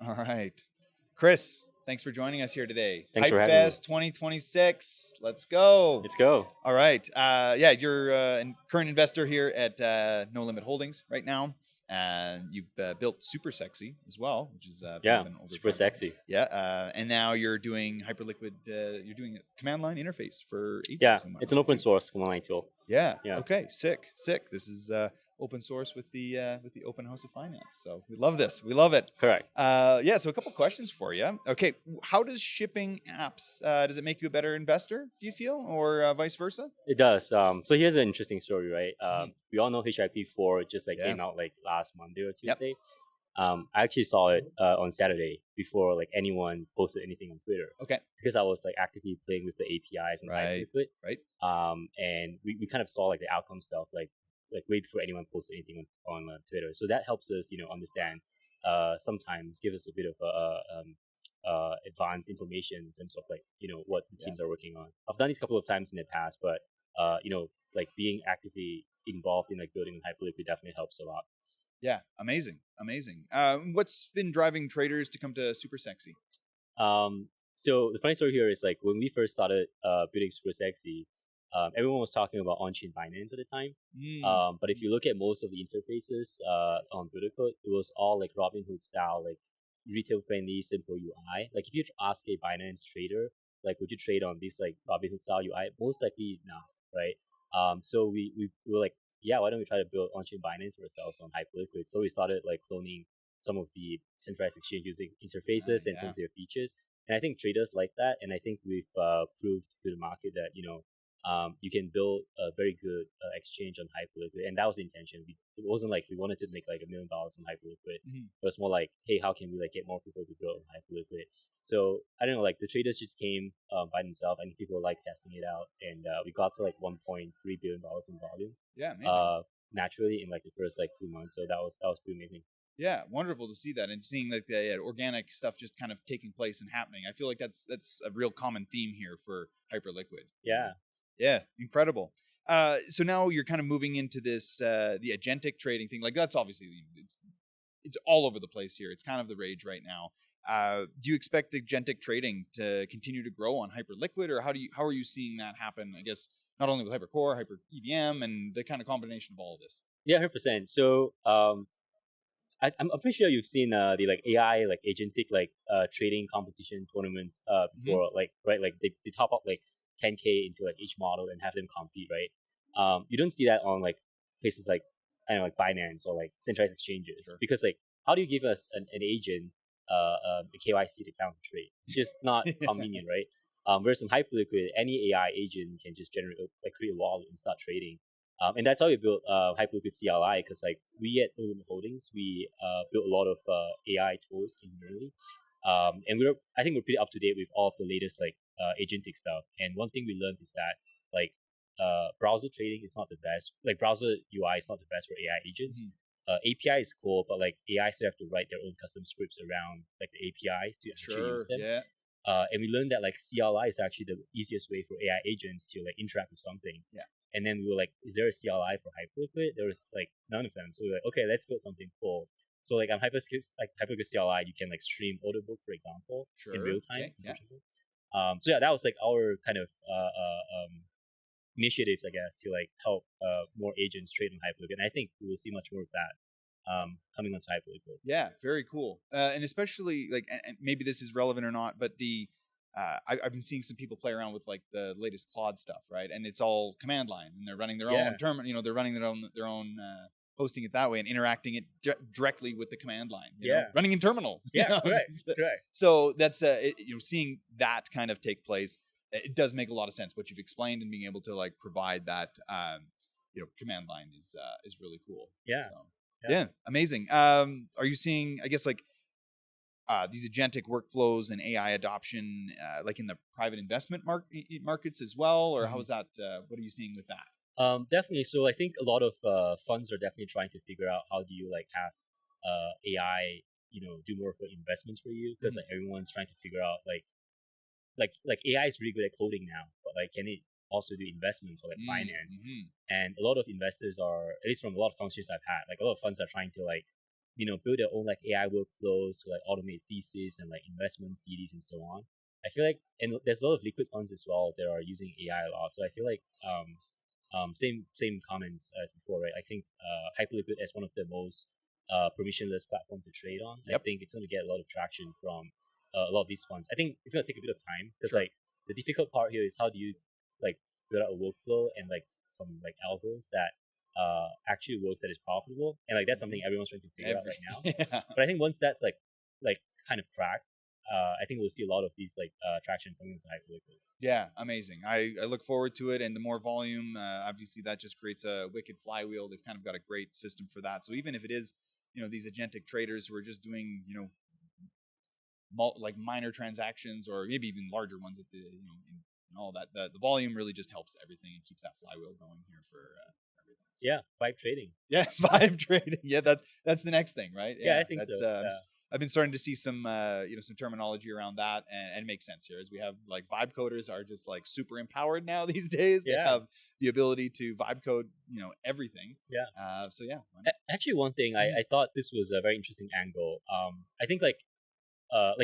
All right. Chris, thanks for joining us here today. Thanks for having me. Hypefest 2026. Let's go. Let's go. All right. Yeah, you're a current investor here at No Limit Holdings right now. And you've built Supercexy as well, which is Supercexy. Yeah, and now you're doing Hyperliquid. You're doing a command line interface for agents. Yeah, it's an open source command line tool. Yeah. Okay. Sick. This is open source with the Open House of Finance. So we love this. We love it. Correct. Yeah. So a couple questions for you. Okay. How does shipping apps does it make you a better investor? Do you feel, or vice versa? It does. So here's an interesting story, right? We all know HIP4 just came out last Monday or Tuesday. Yep. I actually saw it on Saturday before anyone posted anything on Twitter. Okay. Because I was actively playing with the APIs and Hyperliquid. Right. And we kind of saw the outcome stuff like way before anyone posted anything on Twitter. So that helps us, understand. Sometimes give us a bit of advanced information in terms of what the teams are working on. I've done these a couple of times in the past, but being actively involved in building Hyperliquid definitely helps a lot. Yeah, amazing. What's been driving traders to come to Supercexy? So the funny story here is when we first started building Supercexy, everyone was talking about on-chain Binance at the time. But if you look at most of the interfaces on Buildercode, it was all Robinhood style, retail-friendly, simple UI. If you ask a Binance trader, would you trade on this Robinhood style UI? Most likely not, right? So we were yeah, why don't we try to build on-chain Binance for ourselves on Hyperliquid? So we started cloning some of the centralized exchange using interfaces and some of their features. And I think traders like that. And I think we've proved to the market that, you can build a very good exchange on Hyperliquid. And that was the intention. It wasn't we wanted to make $1 million on Hyperliquid. It was more hey, how can we get more people to build on Hyperliquid? So I don't know, the traders just came by themselves, and people were testing it out. And we got to $1.3 billion in volume. Yeah, amazing. Naturally in the first 2 months. So that was pretty amazing. Yeah, wonderful to see that, and seeing the organic stuff just kind of taking place and happening. I feel like that's a real common theme here for Hyperliquid. Yeah, incredible. So now you're kind of moving into this the agentic trading thing. That's obviously it's all over the place here. It's kind of the rage right now. Do you expect agentic trading to continue to grow on Hyperliquid, or how are you seeing that happen? I guess not only with Hypercore, Hyper EVM, and the kind of combination of all of this. Yeah, 100%. So I'm pretty sure you've seen the AI agentic trading competition tournaments before, right? They top up 10K into each model and have them compete, right? You don't see that on places I don't know, Binance or centralized exchanges. Sure. Because how do you give us an agent a KYC account trade? It's just not convenient, right? Whereas in Hyperliquid, any AI agent can just create a wallet and start trading. And that's how we built Hyperliquid CLI, because we at No Limit Holdings, we built a lot of AI tools internally. And I think we're pretty up to date with all of the latest agentic stuff. And one thing we learned is that browser trading is not the best. Browser UI is not the best for AI agents. API is cool, but AI still have to write their own custom scripts around the APIs to actually use them. Yeah. And we learned that CLI is actually the easiest way for AI agents to interact with something. Yeah. And then we were is there a CLI for Hyperliquid? There was none of them. So we were okay, let's build something cool. So on Hyperliquid CLI, you can stream audiobook, for example, in real time. Okay. Yeah. So yeah, that was our kind of initiatives, I guess, to help more agents trade on Hyperliquid. And I think we will see much more of that coming onto Hyperliquid. Yeah, very cool. And especially and maybe this is relevant or not, but I've been seeing some people play around with the latest Claude stuff, right? And it's all command line, and they're running their own terminal. They're running their own hosting it that way and interacting it directly with the command line. You know? Running in terminal. Yeah, correct. So that's seeing that kind of take place. It does make a lot of sense what you've explained, and being able to provide that command line is really cool. Yeah. So, yeah, amazing. Are you seeing, I guess, these agentic workflows and AI adoption, in the private investment markets as well, or how's that? What are you seeing with that? Definitely. So I think a lot of funds are definitely trying to figure out how do you have AI, do more for investments for you, because everyone's trying to figure out AI is really good at coding now, but can it also do investments or finance? And a lot of investors are, at least from a lot of conversations I've had, a lot of funds are trying to build their own like AI workflows to like automate thesis and like investments, DDs, and so on. I feel like, and there's a lot of liquid funds as well that are using AI a lot. So I feel like same comments as before, right? I think Hyperliquid as one of the most permissionless platform to trade on. I think it's going to get a lot of traction from a lot of these funds. I think it's going to take a bit of time because like the difficult part here is how do you like build out a workflow and like some like algos that actually works, that is profitable, and like that's something everyone's trying to figure out right now. But I think once that's like kind of cracked, I think we'll see a lot of these like traction coming into Hyperliquid. Yeah, amazing. I look forward to it, and the more volume, obviously that just creates a wicked flywheel. They've kind of got a great system for that. So even if it is, these agentic traders who are just doing, like minor transactions or maybe even larger ones at the, and all that, the volume really just helps everything and keeps that flywheel going here for everything. So. Yeah, vibe trading. Yeah, vibe trading. Yeah, that's the next thing, right? Yeah, I think so. I've been starting to see some some terminology around that, and it makes sense here as we have like vibe coders are just like super empowered now these days. They have the ability to vibe code, everything. Yeah. So yeah. Actually, one thing I thought this was a very interesting angle. I think like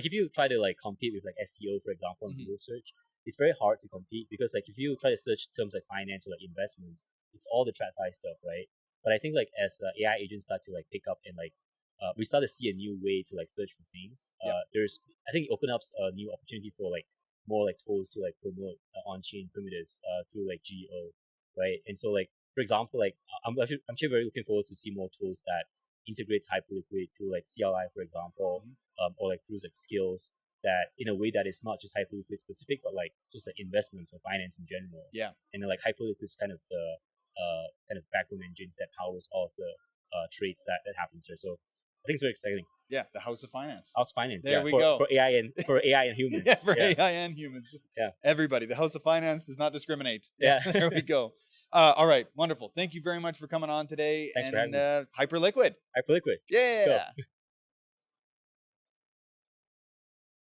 if you try to like compete with like SEO, for example, on Google search, it's very hard to compete because like if you try to search terms like finance or like investments, it's all the TradFi stuff, right? But I think like as AI agents start to like pick up and like we start to see a new way to like search for things. I think it opens up a new opportunity for like more like tools to like promote on-chain primitives through like GEO, right? And so like for example, like I'm actually very looking forward to see more tools that integrates Hyperliquid through like CLI, for example, or like through like skills that in a way that is not just Hyperliquid specific, but like just like investments or finance in general. Yeah. And then like Hyperliquid is kind of the kind of backbone engines that powers all of the trades that happens there. So I think it's very exciting. Yeah, the House of Finance. House of Finance. There we go. For AI and humans. Yeah, for AI and humans. Yeah. Everybody. The House of Finance does not discriminate. Yeah. There we go. All right. Wonderful. Thank you very much for coming on today. Thanks for having me. Hyperliquid. Hyperliquid. Yeah.